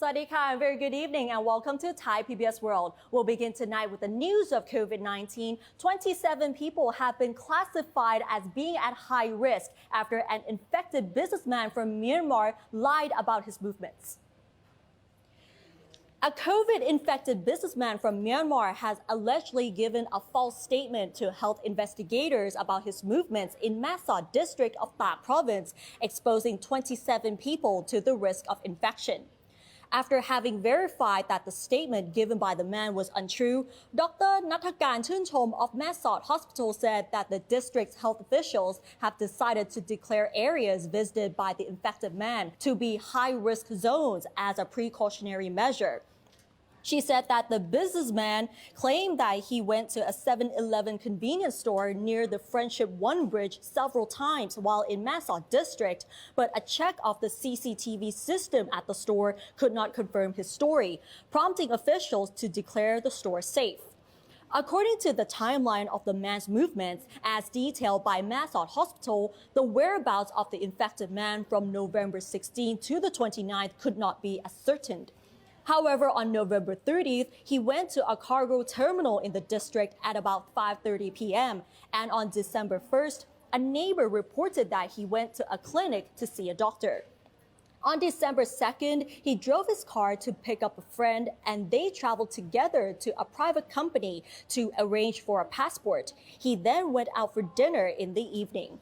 Sawasdee ka, and very good evening and welcome to Thai PBS World. We'll begin tonight with the news of COVID-19. 27 people have been classified as being at high risk after an infected businessman from Myanmar lied about his movements. A COVID-infected businessman from Myanmar has allegedly given a false statement to health investigators about his movements in Masot district of Tak province, exposing 27 people to the risk of infection. After having verified that the statement given by the man was untrue, Dr. Nathakan Chunchom of Masot Hospital said that the district's health officials have decided to declare areas visited by the infected man to be high-risk zones as a precautionary measure. She said that the businessman claimed that he went to a 7-Eleven convenience store near the Friendship 1 bridge several times while in Masot district, but a check of the CCTV system at the store could not confirm his story, prompting officials to declare the store safe. According to the timeline of the man's movements, as detailed by Masot Hospital, the whereabouts of the infected man from November 16 to the 29th could not be ascertained. However, on November 30th, he went to a cargo terminal in the district at about 5:30 p.m. And on December 1st, a neighbor reported that he went to a clinic to see a doctor. On December 2nd, he drove his car to pick up a friend and they traveled together to a private company to arrange for a passport. He then went out for dinner in the evening.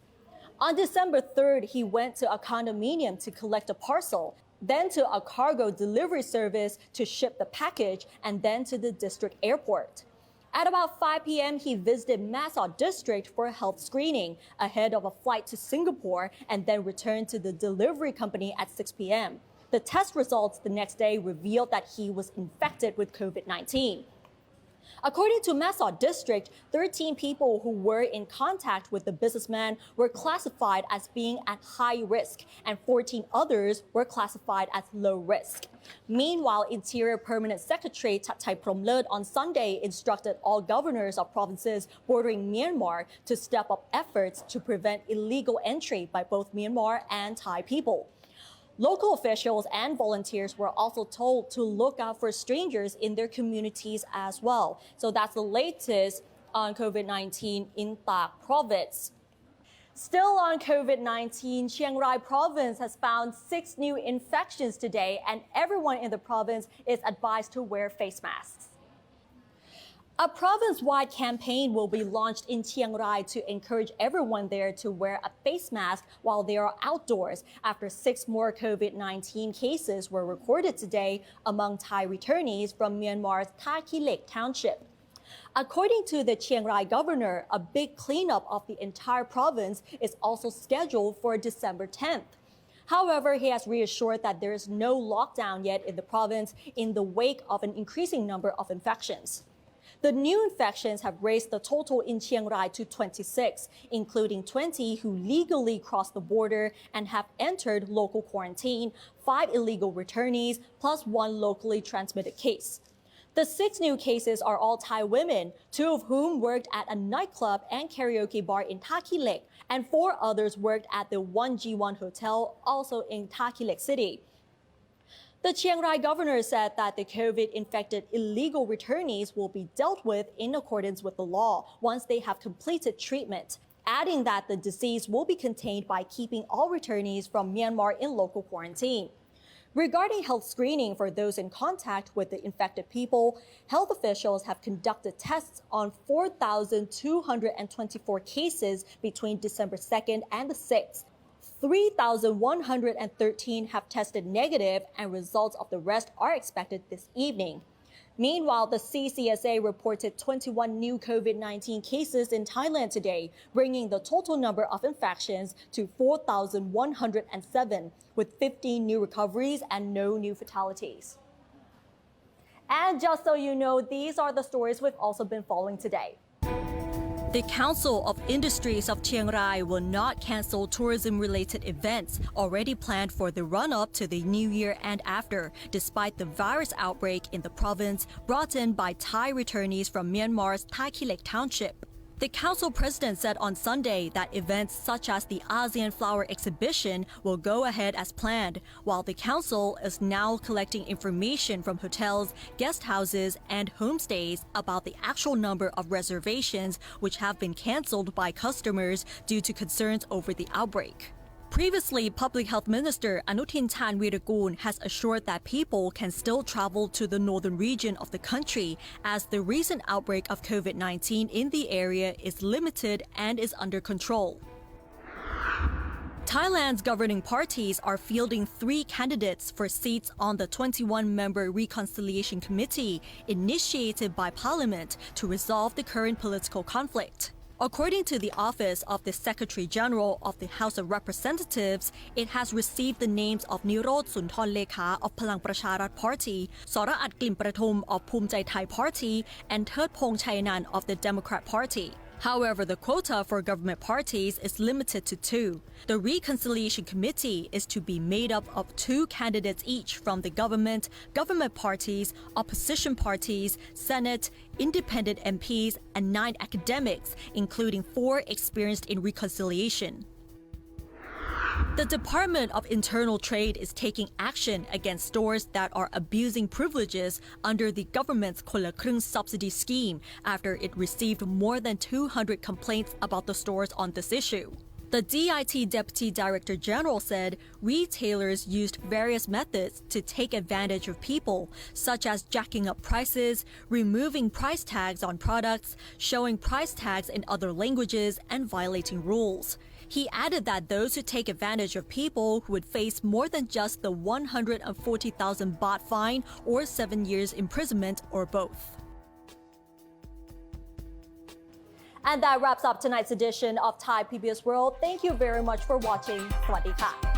On December 3rd, he went to a condominium to collect a parcel, then to a cargo delivery service to ship the package, and then to the district airport. At about 5 p.m., he visited Masot district for a health screening ahead of a flight to Singapore and then returned to the delivery company at 6 p.m. The test results the next day revealed that he was infected with COVID-19. According to Masot district, 13 people who were in contact with the businessman were classified as being at high risk and 14 others were classified as low risk. Meanwhile, Interior Permanent Secretary Thatchai Promlet on Sunday instructed all governors of provinces bordering Myanmar to step up efforts to prevent illegal entry by both Myanmar and Thai people. Local officials and volunteers were also told to look out for strangers in their communities as well. So that's the latest on COVID-19 in Tak province. Still on COVID-19, Chiang Rai province has found 6 new infections today, and everyone in the province is advised to wear face masks. A province-wide campaign will be launched in Chiang Rai to encourage everyone there to wear a face mask while they are outdoors after 6 more COVID-19 cases were recorded today among Thai returnees from Myanmar's Taki Lek township. According to the Chiang Rai governor, a big cleanup of the entire province is also scheduled for December 10th. However, he has reassured that there is no lockdown yet in the province in the wake of an increasing number of infections. The new infections have raised the total in Chiang Rai to 26, including 20 who legally crossed the border and have entered local quarantine, 5 illegal returnees, plus 1 locally transmitted case. The 6 new cases are all Thai women, 2 of whom worked at a nightclub and karaoke bar in Taki Lek, and 4 others worked at the 1G1 hotel, also in Taki Lek City. The Chiang Rai governor said that the COVID-infected illegal returnees will be dealt with in accordance with the law once they have completed treatment, adding that the disease will be contained by keeping all returnees from Myanmar in local quarantine. Regarding health screening for those in contact with the infected people, health officials have conducted tests on 4,224 cases between December 2nd and the 6th. 3,113 have tested negative and results of the rest are expected this evening. Meanwhile, the CCSA reported 21 new COVID-19 cases in Thailand today, bringing the total number of infections to 4,107, with 15 new recoveries and no new fatalities. And just so you know, these are the stories we've also been following today. The Council of Industries of Chiang Rai will not cancel tourism-related events already planned for the run-up to the New Year and after, despite the virus outbreak in the province brought in by Thai returnees from Myanmar's Taki Lek township. The council president said on Sunday that events such as the ASEAN Flower Exhibition will go ahead as planned, while the council is now collecting information from hotels, guest houses, and homestays about the actual number of reservations which have been cancelled by customers due to concerns over the outbreak. Previously, Public Health Minister Anutin Chanvirakul has assured that people can still travel to the northern region of the country as the recent outbreak of COVID-19 in the area is limited and is under control. Thailand's governing parties are fielding 3 candidates for seats on the 21-member Reconciliation Committee initiated by Parliament to resolve the current political conflict. According to the Office of the Secretary General of the House of Representatives, it has received the names of Nirod Sunthornlekha of Palang Pracharat Party, Soraat Klimprathum of Phum Chai Thai Party, and Therdphong Chayanan of the Democrat Party. However, the quota for government parties is limited to 2. The Reconciliation Committee is to be made up of 2 candidates each from the government parties, opposition parties, Senate, independent MPs, and 9 academics, including 4 experienced in reconciliation. The Department of Internal Trade is taking action against stores that are abusing privileges under the government'sคนละครึ่ง subsidy scheme after it received more than 200 complaints about the stores on this issue. The DIT Deputy Director General said retailers used various methods to take advantage of people, such as jacking up prices, removing price tags on products, showing price tags in other languages, and violating rules. He added that those who take advantage of people would face more than just the 140,000 baht fine or 7 years imprisonment or both. And that wraps up tonight's edition of Thai PBS World. Thank you very much for watching. สวัสดีค่ะ